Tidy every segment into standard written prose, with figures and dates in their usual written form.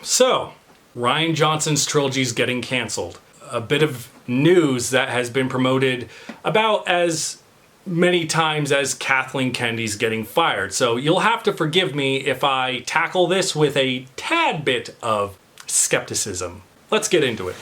So, Rian Johnson's trilogy is getting canceled. A bit of news that has been promoted about as many times as Kathleen Kennedy's getting fired. So you'll have to forgive me if I tackle this with a tad bit of skepticism. Let's get into it.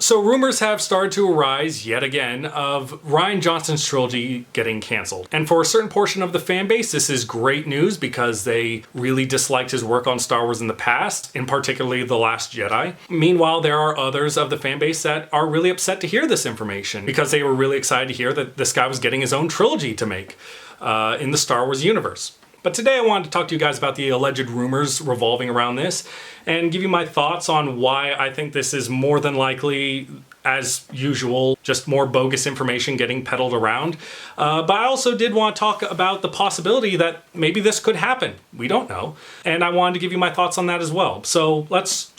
So rumors have started to arise yet again of Rian Johnson's trilogy getting canceled. And for a certain portion of the fan base, this is great news because they really disliked his work on Star Wars in the past, in particularly The Last Jedi. Meanwhile, there are others of the fan base that are really upset to hear this information because they were really excited to hear that this guy was getting his own trilogy to make in the Star Wars universe. But today I wanted to talk to you guys about the alleged rumors revolving around this and give you my thoughts on why I think this is more than likely, as usual, just more bogus information getting peddled around. But I also did want to talk about the possibility that maybe this could happen. We don't know. And I wanted to give you my thoughts on that as well. So let's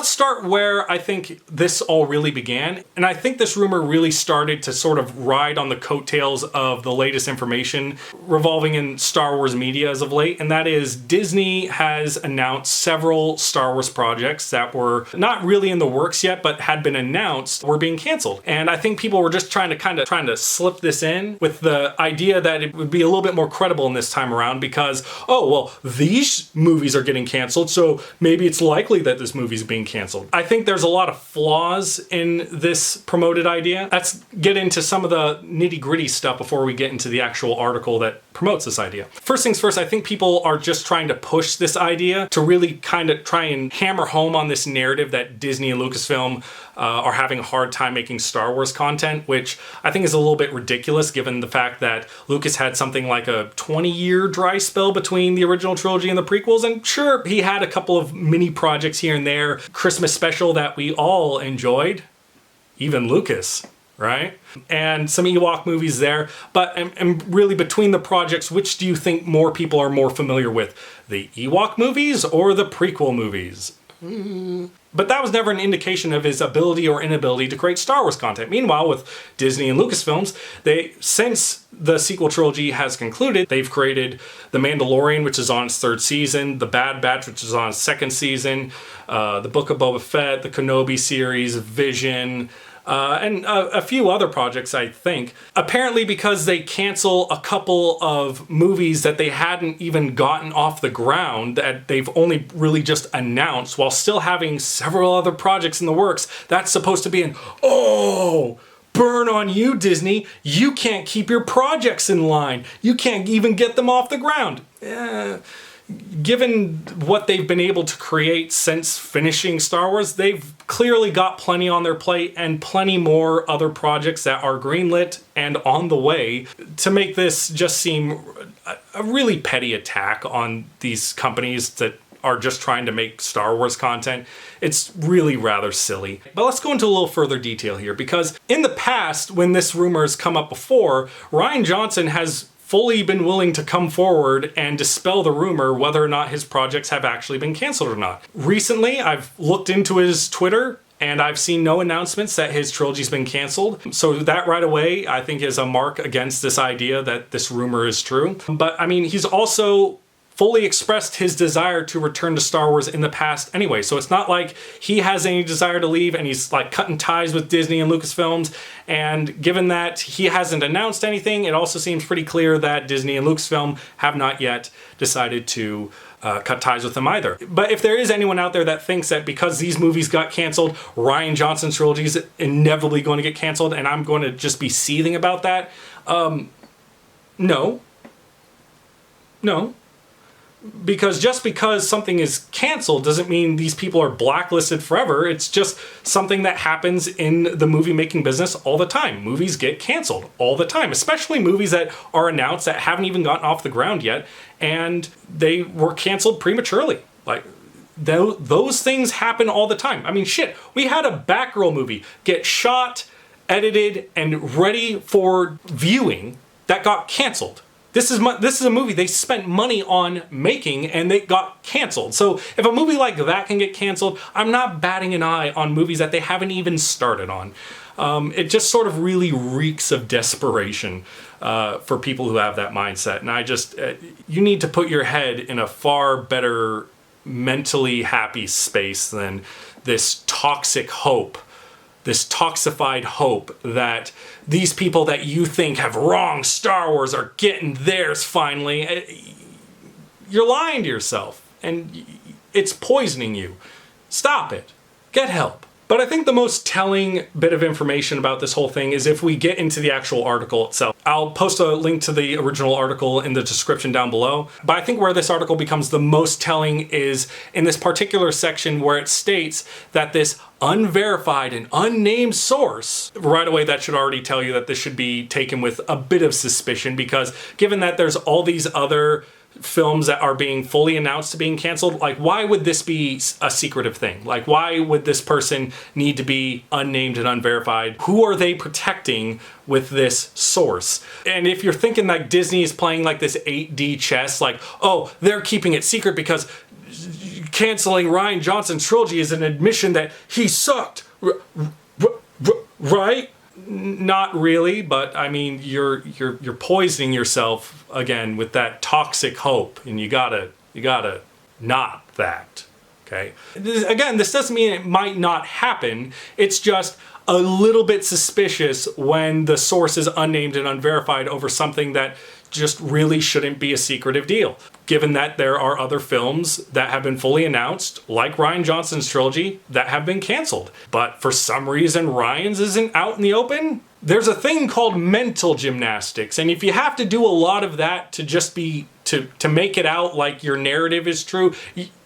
start where I think this all really began. And I think this rumor really started to sort of ride on the coattails of the latest information revolving in Star Wars media as of late. And that is Disney has announced several Star Wars projects that were not really in the works yet, but had been announced were being canceled. And I think people were just trying to slip this in with the idea that it would be a little bit more credible in this time around because, oh, well, these movies are getting canceled, so maybe it's likely that this movie's being canceled. I think there's a lot of flaws in this promoted idea. Let's get into some of the nitty-gritty stuff before we get into the actual article that promotes this idea. First things first, I think people are just trying to push this idea to really kind of try and hammer home on this narrative that Disney and Lucasfilm are having a hard time making Star Wars content, which I think is a little bit ridiculous given the fact that Lucas had something like a 20-year dry spell between the original trilogy and the prequels. And sure, he had a couple of mini projects here and there, Christmas special that we all enjoyed, even Lucas, right? And some Ewok movies there. But and really between the projects, which do you think more people are more familiar with? The Ewok movies or the prequel movies? But that was never an indication of his ability or inability to create Star Wars content. Meanwhile, with Disney and Lucasfilms, since the sequel trilogy has concluded, they've created The Mandalorian, which is on its third season, The Bad Batch, which is on its second season, The Book of Boba Fett, the Kenobi series, Vision, and a few other projects, I think. Apparently because they cancel a couple of movies that they hadn't even gotten off the ground, that they've only really just announced, while still having several other projects in the works, that's supposed to be burn on you, Disney. You can't keep your projects in line. You can't even get them off the ground. Given what they've been able to create since finishing Star Wars, they've clearly got plenty on their plate and plenty more other projects that are greenlit and on the way to make this just seem a really petty attack on these companies that are just trying to make Star Wars content. It's really rather silly. But let's go into a little further detail here because in the past, when this rumor has come up before, Rian Johnson has fully been willing to come forward and dispel the rumor whether or not his projects have actually been canceled or not. Recently, I've looked into his Twitter and I've seen no announcements that his trilogy's been canceled. So that right away, I think is a mark against this idea that this rumor is true. But I mean, he's also fully expressed his desire to return to Star Wars in the past anyway. So it's not like he has any desire to leave and he's like cutting ties with Disney and Lucasfilms. And given that he hasn't announced anything, it also seems pretty clear that Disney and Lucasfilm have not yet decided to cut ties with them either. But if there is anyone out there that thinks that because these movies got canceled, Rian Johnson's trilogy is inevitably going to get canceled and I'm going to just be seething about that, no. Because just because something is canceled doesn't mean these people are blacklisted forever. It's just something that happens in the movie making business all the time. Movies get canceled all the time, especially movies that are announced that haven't even gotten off the ground yet and they were canceled prematurely. Like those things happen all the time. I mean, shit, we had a Batgirl movie get shot, edited, and ready for viewing that got canceled. This is a movie they spent money on making and they got canceled. So if a movie like that can get canceled, I'm not batting an eye on movies that they haven't even started on. It just sort of really reeks of desperation for people who have that mindset. And I just, you need to put your head in a far better mentally happy space than this toxic hope, this toxified hope that these people that you think have wronged Star Wars are getting theirs finally. You're lying to yourself, and it's poisoning you. Stop it. Get help. But I think the most telling bit of information about this whole thing is if we get into the actual article itself. I'll post a link to the original article in the description down below. But I think where this article becomes the most telling is in this particular section where it states that this unverified and unnamed source, right away that should already tell you that this should be taken with a bit of suspicion, because given that there's all these other films that are being fully announced to being canceled, like why would this be a secretive thing? Like why would this person need to be unnamed and unverified? Who are they protecting with this source? And if you're thinking like Disney is playing like this 8D chess, like, oh, they're keeping it secret because canceling Rian Johnson's trilogy is an admission that he sucked, right? Not really, but I mean, you're poisoning yourself again with that toxic hope, and you gotta not that. Okay. Again, this doesn't mean it might not happen. It's just a little bit suspicious when the source is unnamed and unverified over something that just really shouldn't be a secretive deal. Given that there are other films that have been fully announced, like Rian Johnson's trilogy, that have been canceled. But for some reason, Rian's isn't out in the open. There's a thing called mental gymnastics. And if you have to do a lot of that to just be, to make it out like your narrative is true,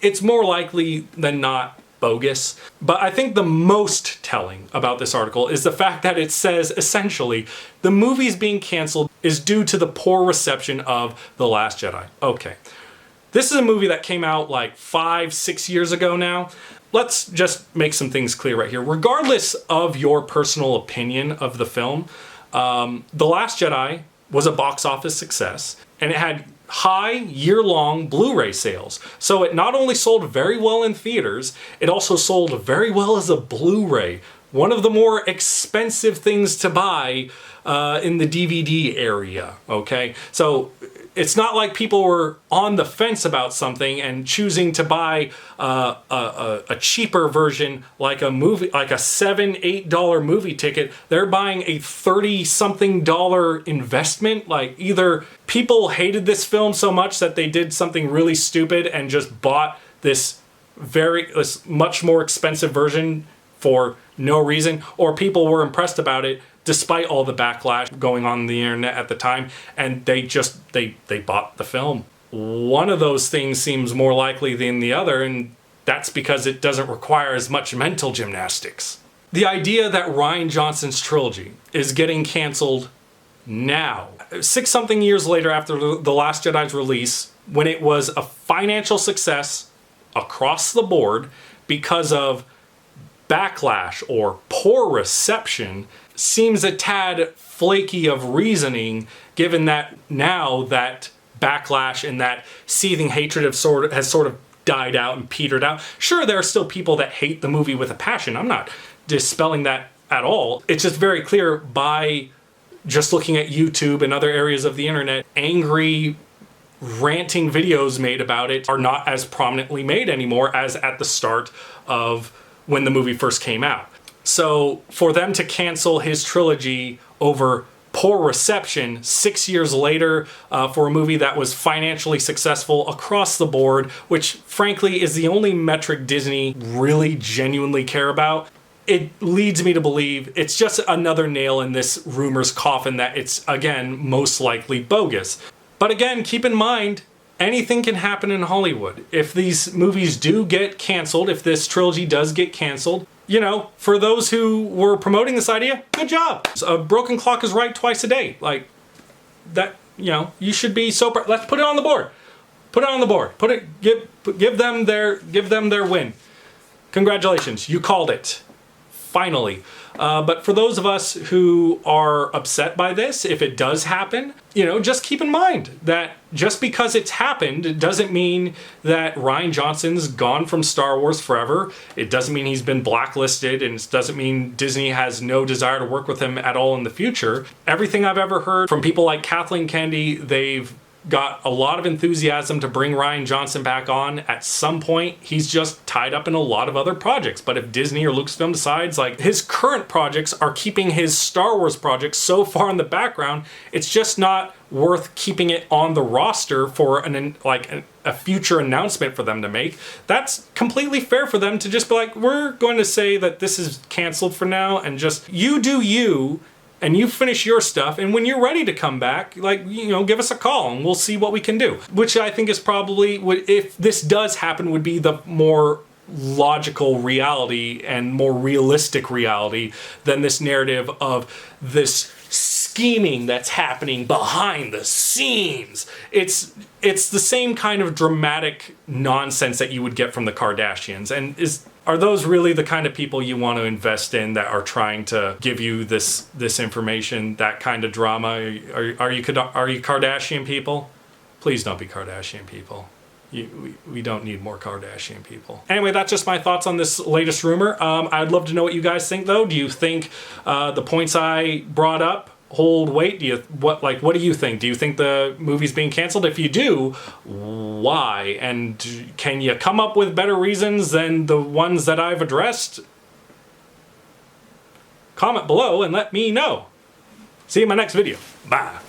it's more likely than not bogus. But I think the most telling about this article is the fact that it says essentially the movie's being canceled is due to the poor reception of The Last Jedi. Okay. This is a movie that came out like 5-6 years ago now. Let's just make some things clear right here. Regardless of your personal opinion of the film, The Last Jedi was a box office success, and it had high year-long Blu-ray sales. So it not only sold very well in theaters, it also sold very well as a Blu-ray. One of the more expensive things to buy in the DVD area, okay? So it's not like people were on the fence about something and choosing to buy a cheaper version, like a movie, like a $7-8 movie ticket. They're buying a $30-something investment. Like either people hated this film so much that they did something really stupid and just bought this much more expensive version for no reason, or people were impressed about it despite all the backlash going on the internet at the time, and they bought the film. One of those things seems more likely than the other, and that's because it doesn't require as much mental gymnastics. The idea that Rian Johnson's trilogy is getting canceled now, 6-something years later after The Last Jedi's release, when it was a financial success across the board because of backlash or poor reception, seems a tad flaky of reasoning, given that now that backlash and that seething hatred has sort of died out and petered out. Sure, there are still people that hate the movie with a passion. I'm not dispelling that at all. It's just very clear by just looking at YouTube and other areas of the internet, angry ranting videos made about it are not as prominently made anymore as at the start of when the movie first came out. So for them to cancel his trilogy over poor reception 6 years later for a movie that was financially successful across the board, which frankly is the only metric Disney really genuinely care about, it leads me to believe it's just another nail in this rumor's coffin that it's, again, most likely bogus. But again, keep in mind, anything can happen in Hollywood. If these movies do get canceled, if this trilogy does get canceled, you know, for those who were promoting this idea, good job. A broken clock is right twice a day. Like, that, you know, you should be so proud. Let's put it on the board. Put it on the board. Give them their win. Congratulations, you called it. Finally. But for those of us who are upset by this, if it does happen, you know, just keep in mind that just because it's happened, it doesn't mean that Rian Johnson's gone from Star Wars forever. It doesn't mean he's been blacklisted, and it doesn't mean Disney has no desire to work with him at all in the future. Everything I've ever heard from people like Kathleen Kennedy, they've got a lot of enthusiasm to bring Rian Johnson back on. At some point, he's just tied up in a lot of other projects. But if Disney or Lucasfilm decides, like, his current projects are keeping his Star Wars projects so far in the background, it's just not worth keeping it on the roster for a future announcement for them to make. That's completely fair for them to just be like, we're going to say that this is canceled for now, and just, you do you, and you finish your stuff, and when you're ready to come back, like, you know, give us a call and we'll see what we can do. Which I think is probably, if this does happen, would be the more logical reality and more realistic reality than this narrative of this scheming that's happening behind the scenes. It's the same kind of dramatic nonsense that you would get from the Kardashians. And are those really the kind of people you want to invest in, that are trying to give you this information, that kind of drama? Are you Kardashian people? Please don't be Kardashian people. We don't need more Kardashian people. Anyway, that's just my thoughts on this latest rumor. I'd love to know what you guys think, though. Do you think the points I brought up hold weight? What do you think? Do you think the movie's being canceled? If you do, why? And can you come up with better reasons than the ones that I've addressed? Comment below and let me know. See you in my next video. Bye.